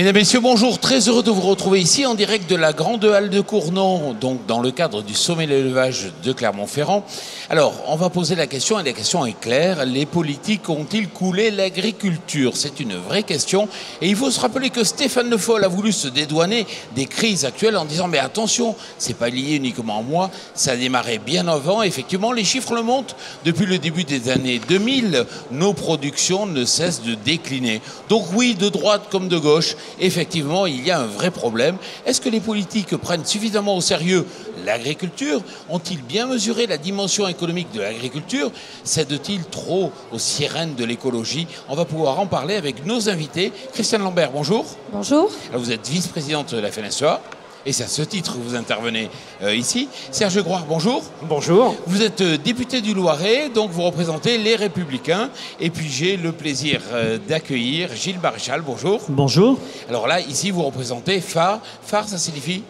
Mesdames, Messieurs, bonjour. Très heureux de vous retrouver ici en direct de la Grande Halle de Cournon, donc dans le cadre du sommet de l'élevage de Clermont-Ferrand. Alors, on va poser la question, et la question est claire. Les politiques ont-ils coulé l'agriculture? C'est une vraie question. Et il faut se rappeler que Stéphane Le Foll a voulu se dédouaner des crises actuelles en disant « Mais attention, c'est pas lié uniquement à moi, ça a démarré bien avant. » Effectivement, les chiffres le montrent. Depuis le début des années 2000, nos productions ne cessent de décliner. Donc oui, de droite comme de gauche, effectivement, il y a un vrai problème. Est-ce que les politiques prennent suffisamment au sérieux l'agriculture? Ont-ils bien mesuré la dimension économique de l'agriculture? Cèdent-ils trop aux sirènes de l'écologie? On va pouvoir en parler avec nos invités. Christiane Lambert, bonjour. Bonjour. Alors, vous êtes vice-présidente de la FNSEA. Et c'est à ce titre que vous intervenez ici. Serge Groire, bonjour. Bonjour. Vous êtes député du Loiret, donc vous représentez les Républicains. Et puis j'ai le plaisir d'accueillir Gilles Baréchal, bonjour. Bonjour. Alors là, ici, vous représentez FAR. FAR, ça signifie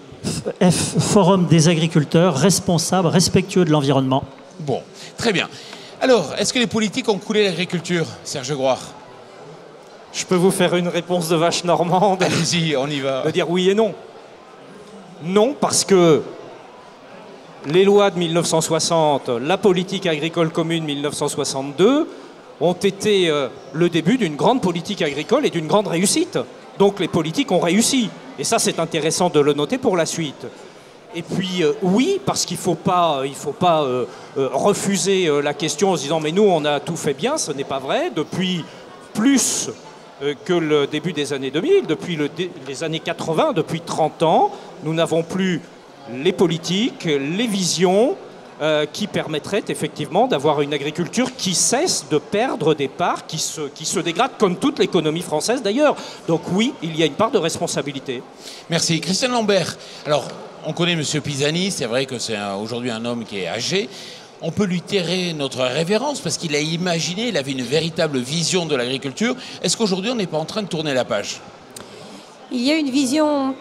Forum des agriculteurs responsables, respectueux de l'environnement. Bon, très bien. Alors, est-ce que les politiques ont coulé l'agriculture, Serge Groire? Je peux vous faire une réponse de vache normande. Allez-y, on y va. De dire oui et non. Non, parce que les lois de 1960, la politique agricole commune 1962, ont été le début d'une grande politique agricole et d'une grande réussite. Donc les politiques ont réussi. Et ça, c'est intéressant de le noter pour la suite. Et puis, oui, parce qu'il ne faut pas refuser la question en se disant « Mais nous, on a tout fait bien », ce n'est pas vrai. Depuis plus que le début des années 2000, depuis les années 80, depuis 30 ans, nous n'avons plus les politiques, les visions qui permettraient effectivement d'avoir une agriculture qui cesse de perdre des parts, qui se dégrade comme toute l'économie française d'ailleurs. Donc oui, il y a une part de responsabilité. Merci. Christiane Lambert, alors on connaît M. Pisani, c'est vrai que c'est aujourd'hui un homme qui est âgé. On peut lui terrer notre révérence parce qu'il a imaginé, il avait une véritable vision de l'agriculture. Est-ce qu'aujourd'hui, on n'est pas en train de tourner la page? Il y a une vision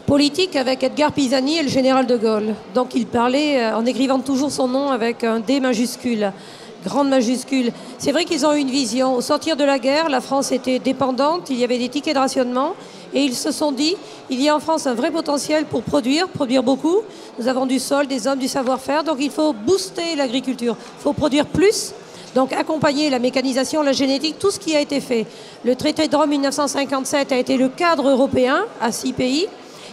politique avec Edgar Pisani et le général de Gaulle. Donc il parlait en écrivant toujours son nom avec un D majuscule, grande majuscule. C'est vrai qu'ils ont eu une vision. Au sortir de la guerre, la France était dépendante, il y avait des tickets de rationnement. Et ils se sont dit, il y a en France un vrai potentiel pour produire beaucoup. Nous avons du sol, des hommes, du savoir-faire. Donc il faut booster l'agriculture. Il faut produire plus. Donc accompagner la mécanisation, la génétique, tout ce qui a été fait. Le traité de Rome 1957 a été le cadre européen à 6 pays.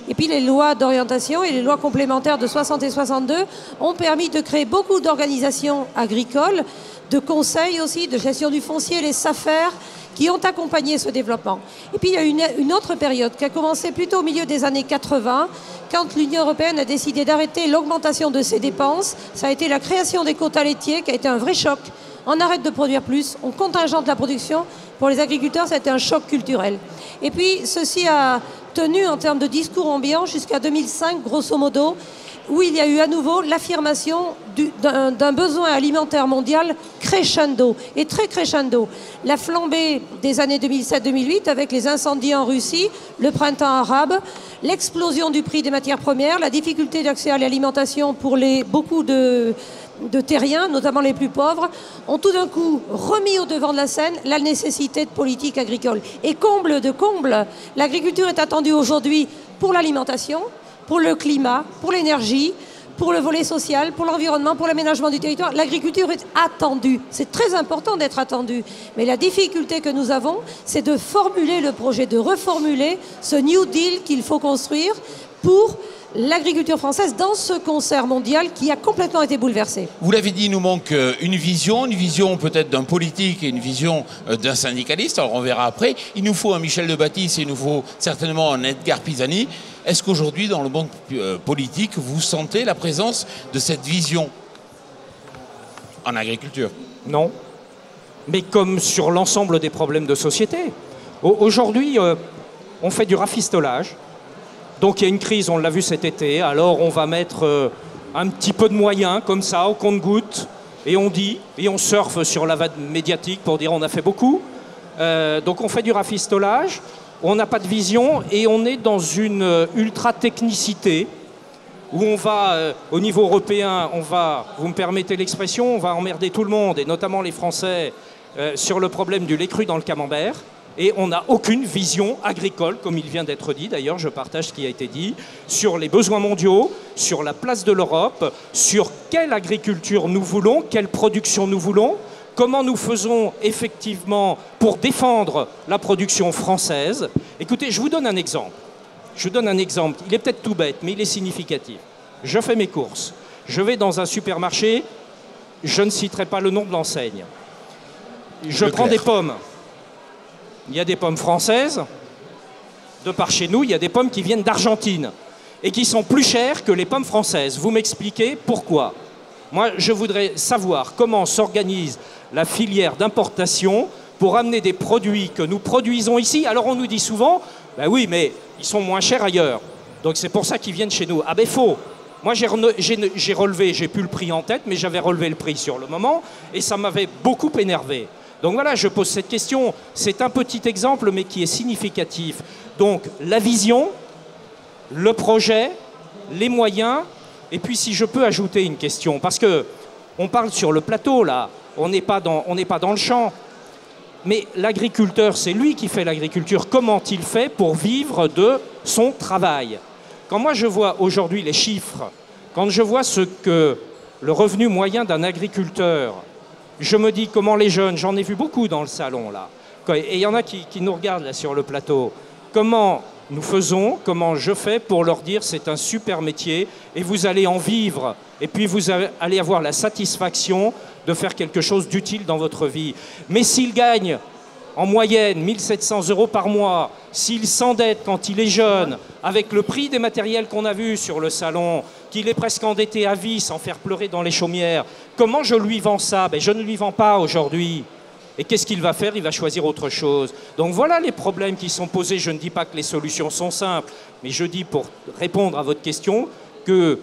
Et puis les lois d'orientation et les lois complémentaires de 60 et 62 ont permis de créer beaucoup d'organisations agricoles, de conseils aussi, de gestion du foncier, les SAFER, qui ont accompagné ce développement. Et puis il y a une autre période qui a commencé plutôt au milieu des années 80, quand l'Union européenne a décidé d'arrêter l'augmentation de ses dépenses. Ça a été la création des quotas laitiers qui a été un vrai choc. On arrête de produire plus, on contingente la production. Pour les agriculteurs, ça a été un choc culturel. Et puis ceci a tenu en termes de discours ambiant jusqu'à 2005, grosso modo, où il y a eu à nouveau l'affirmation d'un besoin alimentaire mondial crescendo, et très crescendo. La flambée des années 2007-2008 avec les incendies en Russie, le printemps arabe, l'explosion du prix des matières premières, la difficulté d'accès à l'alimentation pour beaucoup de terriens, notamment les plus pauvres, ont tout d'un coup remis au devant de la scène la nécessité de politique agricole. Et comble de comble, l'agriculture est attendue aujourd'hui pour l'alimentation, pour le climat, pour l'énergie, pour le volet social, pour l'environnement, pour l'aménagement du territoire. L'agriculture est attendue. C'est très important d'être attendue. Mais la difficulté que nous avons, c'est de formuler le projet, de reformuler ce New Deal qu'il faut construire pour l'agriculture française dans ce concert mondial qui a complètement été bouleversé. Vous l'avez dit, il nous manque une vision peut-être d'un politique et une vision d'un syndicaliste. Alors on verra après. Il nous faut un Michel de Baptiste et il nous faut certainement un Edgar Pisani. Est-ce qu'aujourd'hui, dans le monde politique, vous sentez la présence de cette vision en agriculture? Non. Mais comme sur l'ensemble des problèmes de société. Aujourd'hui, on fait du rafistolage. Donc il y a une crise, on l'a vu cet été, alors on va mettre un petit peu de moyens comme ça au compte-gouttes et on dit, et on surfe sur la vague médiatique pour dire on a fait beaucoup. Donc on fait du rafistolage, on n'a pas de vision et on est dans une ultra-technicité où on va, au niveau européen, vous me permettez l'expression, on va emmerder tout le monde et notamment les Français sur le problème du lait cru dans le camembert. Et on n'a aucune vision agricole, comme il vient d'être dit, d'ailleurs je partage ce qui a été dit, sur les besoins mondiaux, sur la place de l'Europe, sur quelle agriculture nous voulons, quelle production nous voulons, comment nous faisons effectivement pour défendre la production française. Écoutez, je vous donne un exemple. Il est peut-être tout bête, mais il est significatif. Je fais mes courses. Je vais dans un supermarché, je ne citerai pas le nom de l'enseigne. Je prends des pommes. Il y a des pommes françaises. De par chez nous, il y a des pommes qui viennent d'Argentine et qui sont plus chères que les pommes françaises. Vous m'expliquez pourquoi? Moi, je voudrais savoir comment s'organise la filière d'importation pour amener des produits que nous produisons ici. Alors on nous dit souvent, ben oui, mais ils sont moins chers ailleurs. Donc c'est pour ça qu'ils viennent chez nous. Ah ben faux. Moi j'ai relevé, j'ai plus le prix en tête, mais j'avais relevé le prix sur le moment et ça m'avait beaucoup énervé. Donc voilà, je pose cette question. C'est un petit exemple, mais qui est significatif. Donc la vision, le projet, les moyens, et puis si je peux ajouter une question, parce que on parle sur le plateau là, on n'est pas dans le champ. Mais l'agriculteur, c'est lui qui fait l'agriculture. Comment il fait pour vivre de son travail? Quand moi je vois aujourd'hui les chiffres, quand je vois ce que le revenu moyen d'un agriculteur, je me dis comment les jeunes, j'en ai vu beaucoup dans le salon là, et il y en a qui nous regardent là sur le plateau, comment nous faisons, comment je fais pour leur dire c'est un super métier et vous allez en vivre et puis vous allez avoir la satisfaction de faire quelque chose d'utile dans votre vie. Mais s'il gagne en moyenne 1 700 € par mois, s'il s'endette quand il est jeune, avec le prix des matériels qu'on a vu sur le salon, qu'il est presque endetté à vie sans faire pleurer dans les chaumières, comment je lui vends ça? Ben, je ne lui vends pas aujourd'hui. Et qu'est-ce qu'il va faire? Il va choisir autre chose. Donc voilà les problèmes qui sont posés. Je ne dis pas que les solutions sont simples, mais je dis, pour répondre à votre question, que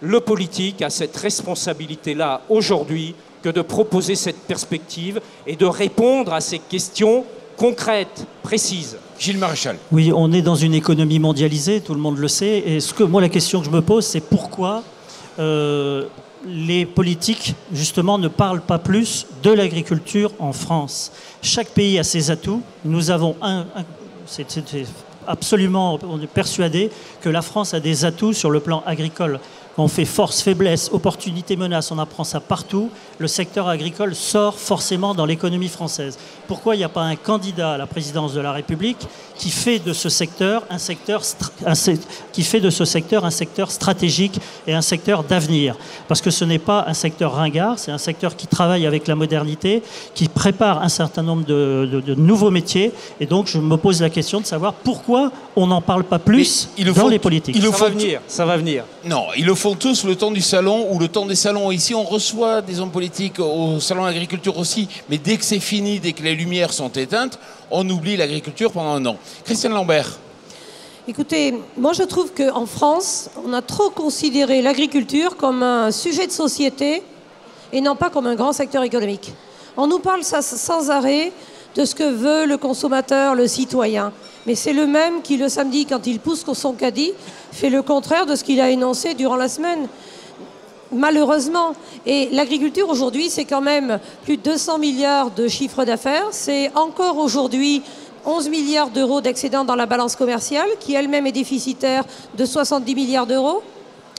le politique a cette responsabilité-là aujourd'hui, que de proposer cette perspective et de répondre à ces questions concrètes, précises. Gilles Maréchal. Oui, on est dans une économie mondialisée, tout le monde le sait. Et moi, la question que je me pose, c'est pourquoi les politiques, justement, ne parlent pas plus de l'agriculture en France. Chaque pays a ses atouts. Nous avons c'est absolument, on est persuadé que la France a des atouts sur le plan agricole. Quand on fait force, faiblesse, opportunité, menace, on apprend ça partout. Le secteur agricole sort forcément dans l'économie française. Pourquoi il n'y a pas un candidat à la présidence de la République qui fait de ce secteur un secteur stratégique et un secteur d'avenir? Parce que ce n'est pas un secteur ringard, c'est un secteur qui travaille avec la modernité, qui prépare un certain nombre de nouveaux métiers. Et donc, je me pose la question de savoir pourquoi on n'en parle pas plus dans les politiques. Ça va venir. Non, ils le font tous le temps du salon ou le temps des salons. Ici, on reçoit des hommes politiques au salon d'agriculture aussi, mais dès que c'est fini, dès que les lumières sont éteintes, on oublie l'agriculture pendant un an. Christiane Lambert. Écoutez, moi je trouve qu'en France, on a trop considéré l'agriculture comme un sujet de société et non pas comme un grand secteur économique. On nous parle ça sans arrêt de ce que veut le consommateur, le citoyen. Mais c'est le même qui, le samedi, quand il pousse son caddie, fait le contraire de ce qu'il a énoncé durant la semaine. Malheureusement. Et l'agriculture aujourd'hui, c'est quand même plus de 200 milliards de chiffre d'affaires. C'est encore aujourd'hui 11 milliards d'euros d'excédent dans la balance commerciale, qui elle-même est déficitaire de 70 milliards d'euros.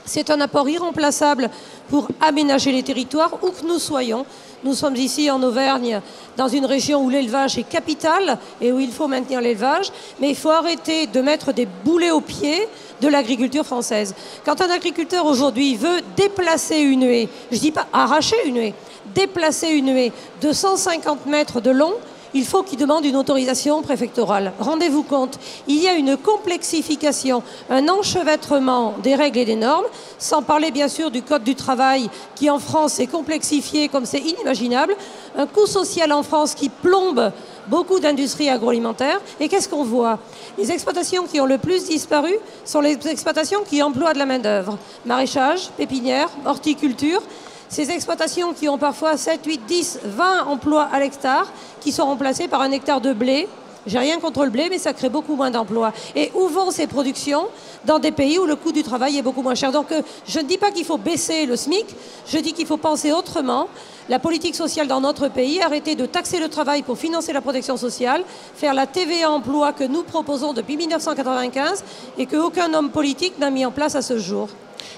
C'est un apport irremplaçable pour aménager les territoires, où que nous soyons. Nous sommes ici en Auvergne, dans une région où l'élevage est capital et où il faut maintenir l'élevage, mais il faut arrêter de mettre des boulets aux pieds de l'agriculture française. Quand un agriculteur aujourd'hui veut déplacer une haie, je ne dis pas arracher une haie, déplacer une haie de 150 mètres de long, il faut qu'il demande une autorisation préfectorale. Rendez-vous compte, il y a une complexification, un enchevêtrement des règles et des normes, sans parler bien sûr du Code du travail qui en France est complexifié comme c'est inimaginable, un coût social en France qui plombe beaucoup d'industries agroalimentaires. Et qu'est-ce qu'on voit? Les exploitations qui ont le plus disparu sont les exploitations qui emploient de la main-d'œuvre. Maraîchage, pépinière, horticulture. Ces exploitations qui ont parfois 7, 8, 10, 20 emplois à l'hectare, qui sont remplacés par un hectare de blé, J'ai rien contre le blé, mais ça crée beaucoup moins d'emplois. Et où vont ces productions? Dans des pays où le coût du travail est beaucoup moins cher. Donc je ne dis pas qu'il faut baisser le SMIC, je dis qu'il faut penser autrement. La politique sociale dans notre pays, arrêter de taxer le travail pour financer la protection sociale, faire la TVA emploi que nous proposons depuis 1995 et qu'aucun homme politique n'a mis en place à ce jour.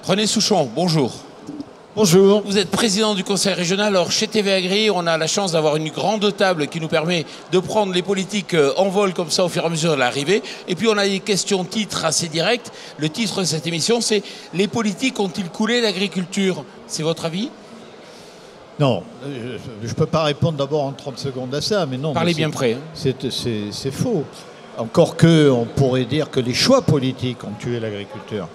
René Souchon, bonjour. Bonjour. Vous êtes président du conseil régional. Alors chez TV Agri, on a la chance d'avoir une grande table qui nous permet de prendre les politiques en vol comme ça au fur et à mesure de l'arrivée. Et puis on a des questions titres assez directes. Le titre de cette émission, c'est « Les politiques ont-ils coulé l'agriculture » C'est votre avis? Non, je ne peux pas répondre d'abord en 30 secondes à ça, mais non. Parlez bien près. Hein. C'est faux. Encore on pourrait dire que les choix politiques ont tué l'agriculture.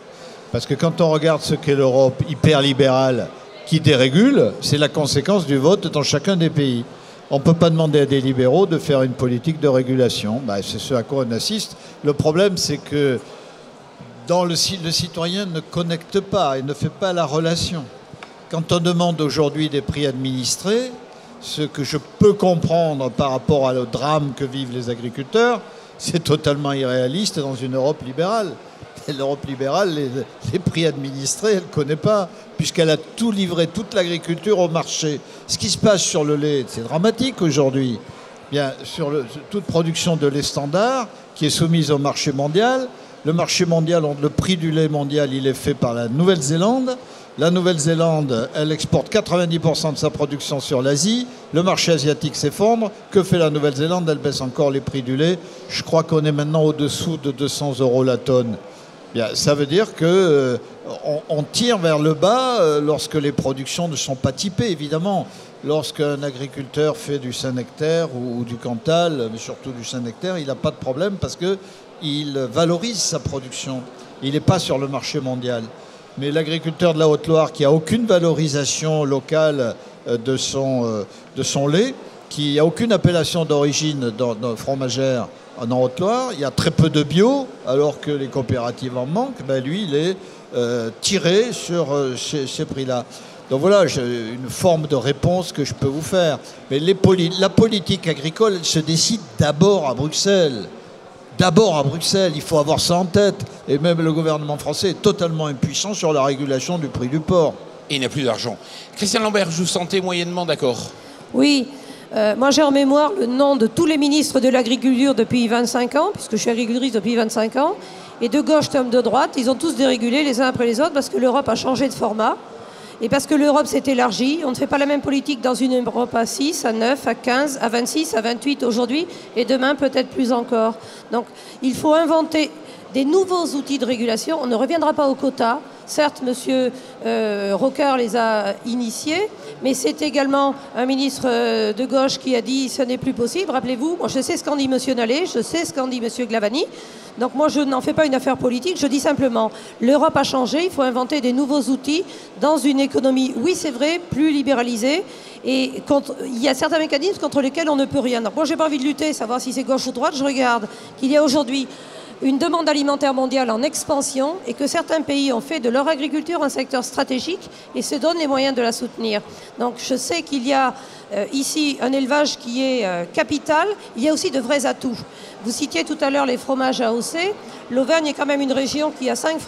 Parce que quand on regarde ce qu'est l'Europe hyper-libérale qui dérégule, c'est la conséquence du vote dans chacun des pays. On ne peut pas demander à des libéraux de faire une politique de régulation. C'est ce à quoi on assiste. Le problème, c'est que le citoyen ne connecte pas et ne fait pas la relation. Quand on demande aujourd'hui des prix administrés, ce que je peux comprendre par rapport au drame que vivent les agriculteurs, c'est totalement irréaliste dans une Europe libérale. L'Europe libérale, les prix administrés, elle ne connaît pas, puisqu'elle a tout livré, toute l'agriculture au marché. Ce qui se passe sur le lait, c'est dramatique aujourd'hui. Bien, sur toute production de lait standard, qui est soumise au marché mondial, le marché mondial, le prix du lait mondial, il est fait par la Nouvelle-Zélande. La Nouvelle-Zélande, elle exporte 90% de sa production sur l'Asie. Le marché asiatique s'effondre. Que fait la Nouvelle-Zélande? Elle baisse encore les prix du lait. Je crois qu'on est maintenant au-dessous de 200 € la tonne. Bien, ça veut dire qu'on tire vers le bas lorsque les productions ne sont pas typées, évidemment. Lorsqu'un agriculteur fait du Saint-Nectaire ou du Cantal, mais surtout du Saint-Nectaire, il n'a pas de problème parce qu'il valorise sa production. Il n'est pas sur le marché mondial. Mais l'agriculteur de la Haute-Loire qui n'a aucune valorisation locale de son lait, qui n'a aucune appellation d'origine fromagère en Haute-Loire, il y a très peu de bio, alors que les coopératives en manquent, lui, il est tiré sur ces prix-là. Donc voilà, j'ai une forme de réponse que je peux vous faire. Mais la politique agricole, elle se décide d'abord à Bruxelles. D'abord à Bruxelles, il faut avoir ça en tête. Et même le gouvernement français est totalement impuissant sur la régulation du prix du porc. Et il n'a plus d'argent. Christian Lambert, je vous sentais moyennement d'accord. Oui. Moi, j'ai en mémoire le nom de tous les ministres de l'agriculture depuis 25 ans, puisque je suis agricultrice depuis 25 ans, et de gauche comme de droite, ils ont tous dérégulé les uns après les autres parce que l'Europe a changé de format et parce que l'Europe s'est élargie. On ne fait pas la même politique dans une Europe à 6, à 9, à 15, à 26, à 28 aujourd'hui, et demain peut-être plus encore. Donc, il faut inventer des nouveaux outils de régulation. On ne reviendra pas aux quotas. Certes, M. Rocard les a initiés, mais c'est également un ministre de gauche qui a dit « ce n'est plus possible ». Rappelez-vous, moi je sais ce qu'en dit M. Nallet, je sais ce qu'en dit M. Glavany. Donc moi je n'en fais pas une affaire politique, je dis simplement l'Europe a changé, il faut inventer des nouveaux outils dans une économie, oui c'est vrai, plus libéralisée. Et il y a certains mécanismes contre lesquels on ne peut rien. Donc moi j'ai pas envie de lutter, savoir si c'est gauche ou droite, je regarde qu'il y a aujourd'hui une demande alimentaire mondiale en expansion et que certains pays ont fait de leur agriculture un secteur stratégique et se donnent les moyens de la soutenir. Donc je sais qu'il y a ici un élevage qui est capital, il y a aussi de vrais atouts. Vous citiez tout à l'heure les fromages AOC. L'Auvergne est quand même une région qui a 5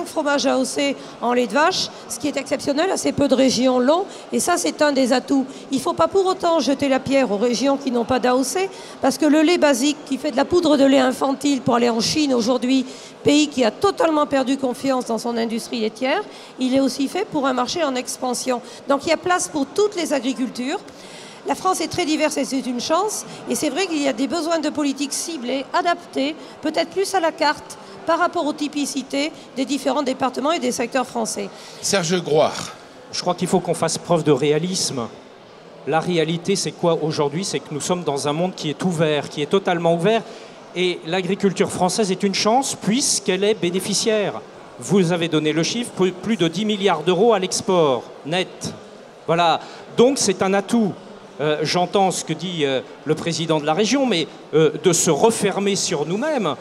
fromages AOC en lait de vache, ce qui est exceptionnel, assez peu de régions l'ont, et ça c'est un des atouts. Il ne faut pas pour autant jeter la pierre aux régions qui n'ont pas d'AOC, parce que le lait basique qui fait de la poudre de lait infantile pour aller en Chine aujourd'hui, pays qui a totalement perdu confiance dans son industrie laitière, il est aussi fait pour un marché en expansion. Donc il y a place pour toutes les agricultures. La France est très diverse et c'est une chance. Et c'est vrai qu'il y a des besoins de politiques ciblées, adaptées, peut-être plus à la carte par rapport aux typicités des différents départements et des secteurs français. Serge Groire. Je crois qu'il faut qu'on fasse preuve de réalisme. La réalité, c'est quoi aujourd'hui? C'est que nous sommes dans un monde qui est ouvert, qui est totalement ouvert. Et l'agriculture française est une chance puisqu'elle est bénéficiaire. Vous avez donné le chiffre, plus de 10 milliards d'euros à l'export, net. Voilà, donc c'est un atout. J'entends ce que dit le président de la région, mais de se refermer sur nous-mêmes.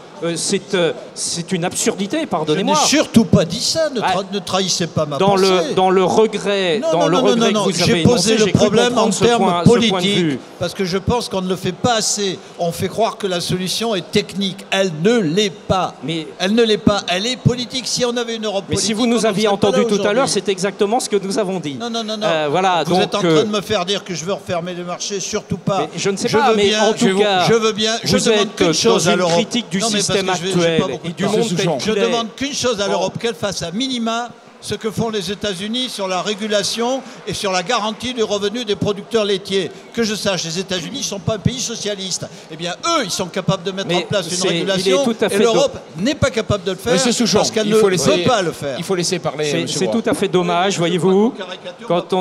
C'est une absurdité, Je pardonnez-moi. n'ai surtout pas dit ça, ne trahissez pas ma pensée. Dans le regret, Non, dans non, le non, regret non, que vous avez j'ai posé énoncé, le problème en termes ce point de politiques, vue. parce que je pense qu'on ne le fait pas assez. On fait croire que la solution est technique. Elle ne l'est pas. Mais- Elle ne l'est pas. Elle est politique. Si on avait une Europe Mais politique... si vous nous on aviez n'en serait pas entendu là tout à l'heure, aujourd'hui. c'est exactement ce que nous avons dit. Non, non, non, non. Voilà, vous donc, êtes en train de me faire dire que je veux refermer les marchés, surtout pas. Mais je ne sais pas, veux mais bien, en tout cas, je veux bien. Je vous demande êtes qu'une chose dans à une l'Europe. critique du Non, mais parce système que j'ai pas actuel beaucoup et de du temps. monde Monsieur tel Souchon. Je qu'il est. demande qu'une chose à l'Europe, qu'elle fasse à minima ce que font les États-Unis sur la régulation et sur la garantie du revenu des producteurs laitiers. Que je sache, les États-Unis ne sont pas un pays socialiste. Eh bien, eux, ils sont capables de mettre Mais en place une il est régulation tout à et fait l'Europe n'est pas capable de le faire Monsieur Souchon, parce qu'elle il ne faut laisser, veut pas le faire. il faut laisser parler monsieur C'est Broy. tout à fait dommage, voyez-vous, Caricature, quand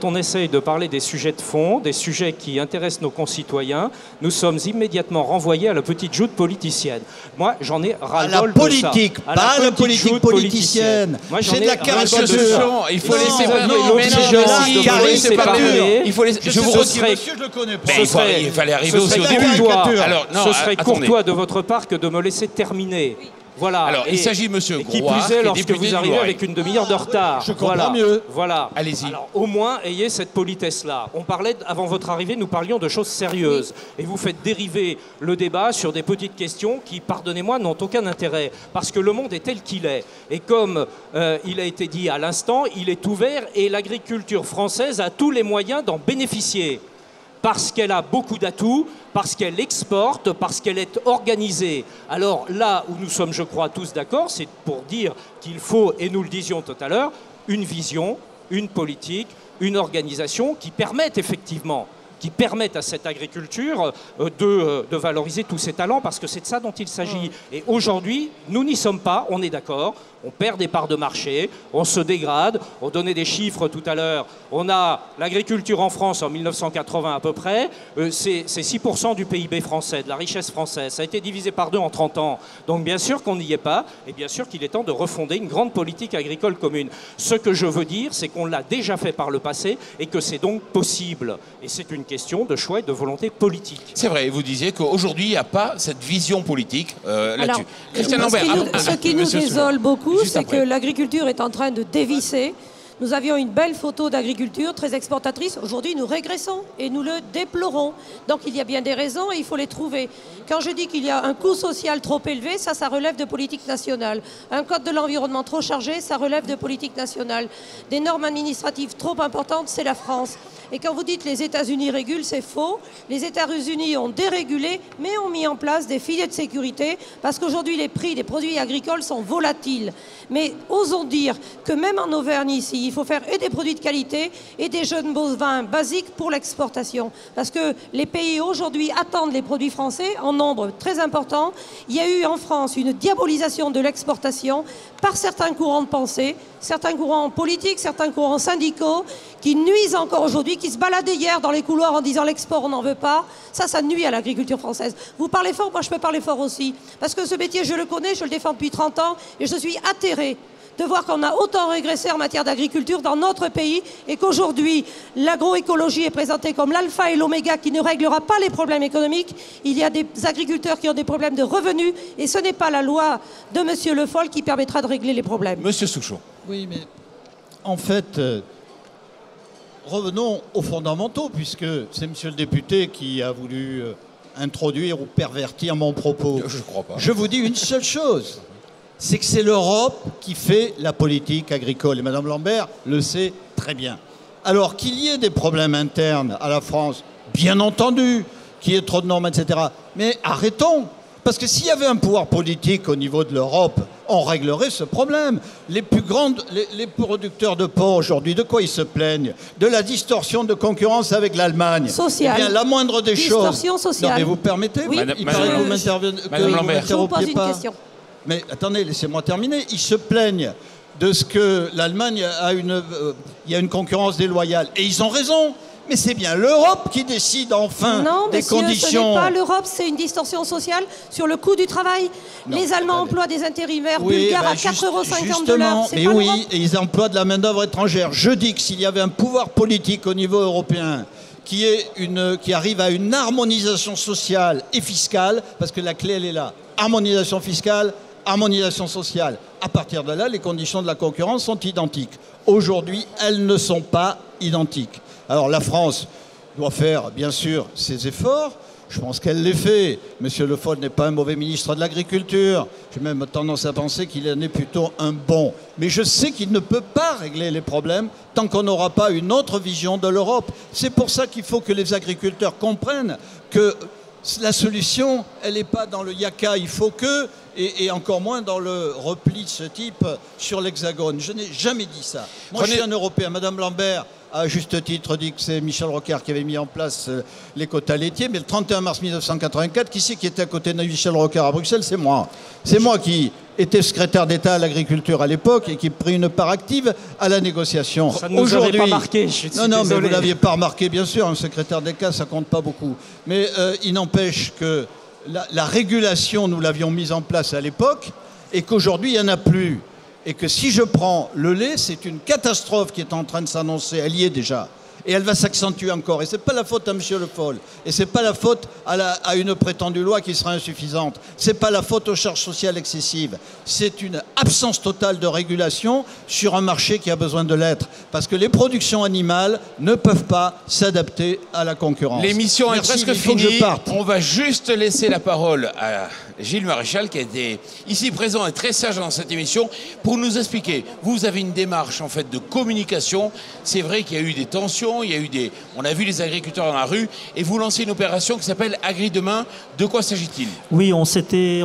on essaye de parler des sujets de fond, des sujets qui intéressent nos concitoyens, nous sommes immédiatement renvoyés à la petite joute politicienne. Moi, j'en ai à ras-le-bol la de politique, ça. À pas la petite politique joute politicienne. Moi, j'en C'est de ai la ras-le-bol caricature. de ça. Souchon, il faut Non, laisser non, parler. non, Mais ces non, gens-là, si, il faut Karine, laisser c'est parler. parler. Il faut laisser. Je Je vous sais retire. pas, monsieur, je le connais pas. Mais il fallait arriver aussi au serait début. caricature. Alors, non, ce serait attendez. courtois de votre part que de me laisser terminer. Voilà. Alors, il s'agit, monsieur et qui Grouard, plus est, qui est lorsque député vous du arrivez Loiret. avec une demi-heure de retard. je comprends voilà. mieux. Voilà. Allez-y. Alors, au moins, ayez cette politesse-là. On parlait, avant votre arrivée, nous parlions de choses sérieuses. Et vous faites dériver le débat sur des petites questions qui, pardonnez-moi, n'ont aucun intérêt. Parce que le monde est tel qu'il est. Et comme il a été dit à l'instant, il est ouvert et l'agriculture française a tous les moyens d'en bénéficier. Parce qu'elle a beaucoup d'atouts, parce qu'elle exporte, parce qu'elle est organisée. Alors là où nous sommes, je crois, tous d'accord, c'est pour dire qu'il faut, et nous le disions tout à l'heure, une vision, une politique, une organisation qui permette effectivement, qui permettent à cette agriculture de valoriser tous ses talents, parce que c'est de ça dont il s'agit. Et aujourd'hui, nous n'y sommes pas, on est d'accord, on perd des parts de marché, on se dégrade, on donnait des chiffres tout à l'heure, on a l'agriculture en France en 1980 à peu près, c'est 6% du PIB français, de la richesse française, ça a été divisé par 2 en 30 ans, donc bien sûr qu'on n'y est pas, et bien sûr qu'il est temps de refonder une grande politique agricole commune. Ce que je veux dire, c'est qu'on l'a déjà fait par le passé, et que c'est donc possible, et c'est une question de choix et de volonté politique. C'est vrai, vous disiez qu'aujourd'hui, il n'y a pas cette vision politique Alors, là-dessus. Christian ce qui Lambert, nous, ce qui nous monsieur désole Souchon. beaucoup, Juste c'est après. que l'agriculture est en train de dévisser. Nous avions une belle photo d'agriculture très exportatrice. Aujourd'hui, nous régressons et nous le déplorons. Donc, il y a bien des raisons et il faut les trouver. Quand je dis qu'il y a un coût social trop élevé, ça relève de politique nationale. Un code de l'environnement trop chargé, ça relève de politique nationale. Des normes administratives trop importantes, c'est la France. Et quand vous dites les États-Unis régulent, c'est faux. Les États-Unis ont dérégulé, mais ont mis en place des filets de sécurité parce qu'aujourd'hui, les prix des produits agricoles sont volatiles. Mais osons dire que même en Auvergne, ici, il faut faire et des produits de qualité et des jeunes bovins basiques pour l'exportation. Parce que les pays aujourd'hui attendent les produits français en nombre très important. Il y a eu en France une diabolisation de l'exportation par certains courants de pensée, certains courants politiques, certains courants syndicaux qui nuisent encore aujourd'hui, qui se baladaient hier dans les couloirs en disant l'export on n'en veut pas. Ça nuit à l'agriculture française. Vous parlez fort, moi je peux parler fort aussi. Parce que ce métier, je le connais, je le défends depuis 30 ans et je suis atterrée de voir qu'on a autant régressé en matière d'agriculture dans notre pays et qu'aujourd'hui, l'agroécologie est présentée comme l'alpha et l'oméga qui ne réglera pas les problèmes économiques. Il y a des agriculteurs qui ont des problèmes de revenus et ce n'est pas la loi de M. Le Foll qui permettra de régler les problèmes. Monsieur Souchon. Oui, mais en fait, revenons aux fondamentaux, puisque c'est monsieur le député qui a voulu introduire ou pervertir mon propos. Je ne crois pas. Je vous dis une seule chose, c'est que c'est l'Europe qui fait la politique agricole. Et Mme Lambert le sait très bien. Alors qu'il y ait des problèmes internes à la France, bien entendu, qu'il y ait trop de normes, etc. Mais arrêtons. Parce que s'il y avait un pouvoir politique au niveau de l'Europe, on réglerait ce problème. Les producteurs de porc aujourd'hui, de quoi ils se plaignent? De la distorsion de concurrence avec l'Allemagne. Sociale. Eh bien, la moindre des Distorsion choses. sociale. Non, mais vous permettez? Oui. Il paraît que vous Madame Lambert. Je vous pose m'interrompiez une pas. question. Mais attendez, laissez-moi terminer. Ils se plaignent de ce que l'Allemagne a il y a une concurrence déloyale. Et ils ont raison. Mais c'est bien l'Europe qui décide enfin Non, des monsieur, conditions. ce n'est pas l'Europe, c'est une distorsion sociale sur le coût du travail. Non, les Allemands attendez. emploient des intérimaires Oui, bulgares ben à 4,50 € de justement, l'heure. C'est mais pas oui, l'Europe. et ils emploient de la main-d'œuvre étrangère. Je dis que s'il y avait un pouvoir politique au niveau européen qui arrive à une harmonisation sociale et fiscale, parce que la clé, elle est là. Harmonisation fiscale, harmonisation sociale. À partir de là, les conditions de la concurrence sont identiques. Aujourd'hui, elles ne sont pas identiques. Alors la France doit faire, bien sûr, ses efforts. Je pense qu'elle les fait. Monsieur Le Foll n'est pas un mauvais ministre de l'Agriculture. J'ai même tendance à penser qu'il en est plutôt un bon. Mais je sais qu'il ne peut pas régler les problèmes tant qu'on n'aura pas une autre vision de l'Europe. C'est pour ça qu'il faut que les agriculteurs comprennent que la solution, elle n'est pas dans le yaka, il faut que, et encore moins dans le repli de ce type sur l'Hexagone. Je n'ai jamais dit ça. Moi, je suis un Européen. Madame Lambert a à juste titre dit que c'est Michel Rocard qui avait mis en place les quotas laitiers, mais le 31 mars 1984, qui c'est qui était à côté de Michel Rocard à Bruxelles? C'est moi. C'est moi qui était secrétaire d'État à l'agriculture à l'époque et qui pris une part active à la négociation. Ça ne nous avait pas marqué, je suis Non, mais vous ne l'aviez pas remarqué, bien sûr, un secrétaire d'État, ça compte pas beaucoup. Mais il n'empêche que la régulation, nous l'avions mise en place à l'époque, et qu'aujourd'hui, il n'y en a plus. Et que si je prends le lait, c'est une catastrophe qui est en train de s'annoncer. Elle y est déjà. Et elle va s'accentuer encore. Et ce n'est pas la faute à M. Le Foll. Et ce n'est pas la faute à une prétendue loi qui sera insuffisante. Ce n'est pas la faute aux charges sociales excessives. C'est une absence totale de régulation sur un marché qui a besoin de l'être. Parce que les productions animales ne peuvent pas s'adapter à la concurrence. L'émission est presque finie. On va juste laisser la parole à Gilles Maréchal, qui a été ici présent et très sage dans cette émission, pour nous expliquer. Vous avez une démarche en fait de communication. C'est vrai qu'il y a eu des tensions, on a vu les agriculteurs dans la rue, et vous lancez une opération qui s'appelle Agri Demain. De quoi s'agit-il? Oui, on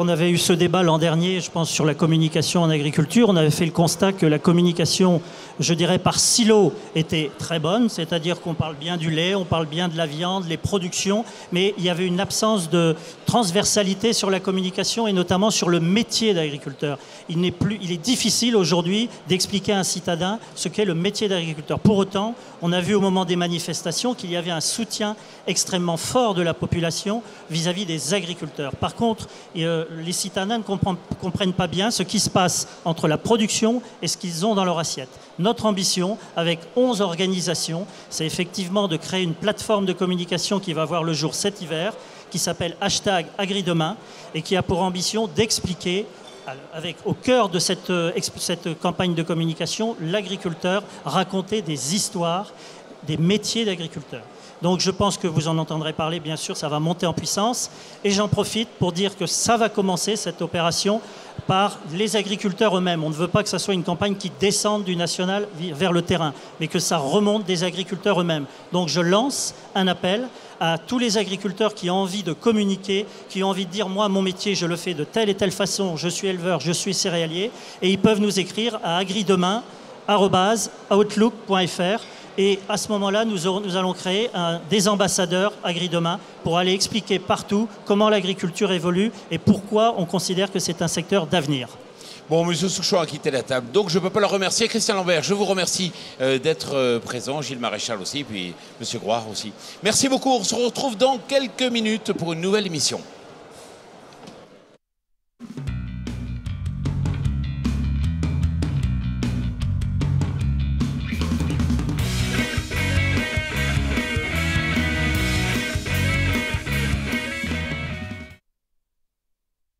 avait eu ce débat l'an dernier, je pense, sur la communication en agriculture. On avait fait le constat que la communication, je dirais par silo, était très bonne, c'est-à-dire qu'on parle bien du lait, on parle bien de la viande, les productions, mais il y avait une absence de transversalité sur la communication et notamment sur le métier d'agriculteur. Il est difficile aujourd'hui d'expliquer à un citadin ce qu'est le métier d'agriculteur. Pour autant, on a vu au moment des manifestations qu'il y avait un soutien extrêmement fort de la population vis-à-vis des agriculteurs. Par contre, les citadins ne comprennent pas bien ce qui se passe entre la production et ce qu'ils ont dans leur assiette. Notre ambition, avec 11 organisations, c'est effectivement de créer une plateforme de communication qui va voir le jour cet hiver, qui s'appelle #AgriDemain et qui a pour ambition d'expliquer, au cœur de cette campagne de communication, l'agriculteur, raconter des histoires, des métiers d'agriculteur. Donc je pense que vous en entendrez parler, bien sûr, ça va monter en puissance. Et j'en profite pour dire que ça va commencer, cette opération, par les agriculteurs eux-mêmes. On ne veut pas que ça soit une campagne qui descende du national vers le terrain, mais que ça remonte des agriculteurs eux-mêmes. Donc je lance un appel à tous les agriculteurs qui ont envie de communiquer, qui ont envie de dire « moi, mon métier, je le fais de telle et telle façon, je suis éleveur, je suis céréalier », et ils peuvent nous écrire à agridemain@outlook.fr. Et à ce moment-là, nous allons créer des ambassadeurs Agri-Demain pour aller expliquer partout comment l'agriculture évolue et pourquoi on considère que c'est un secteur d'avenir. Bon, M. Souchon a quitté la table, donc je ne peux pas le remercier. Christian Lambert, je vous remercie d'être présent. Gilles Maréchal aussi, puis M. Grouard aussi. Merci beaucoup. On se retrouve dans quelques minutes pour une nouvelle émission.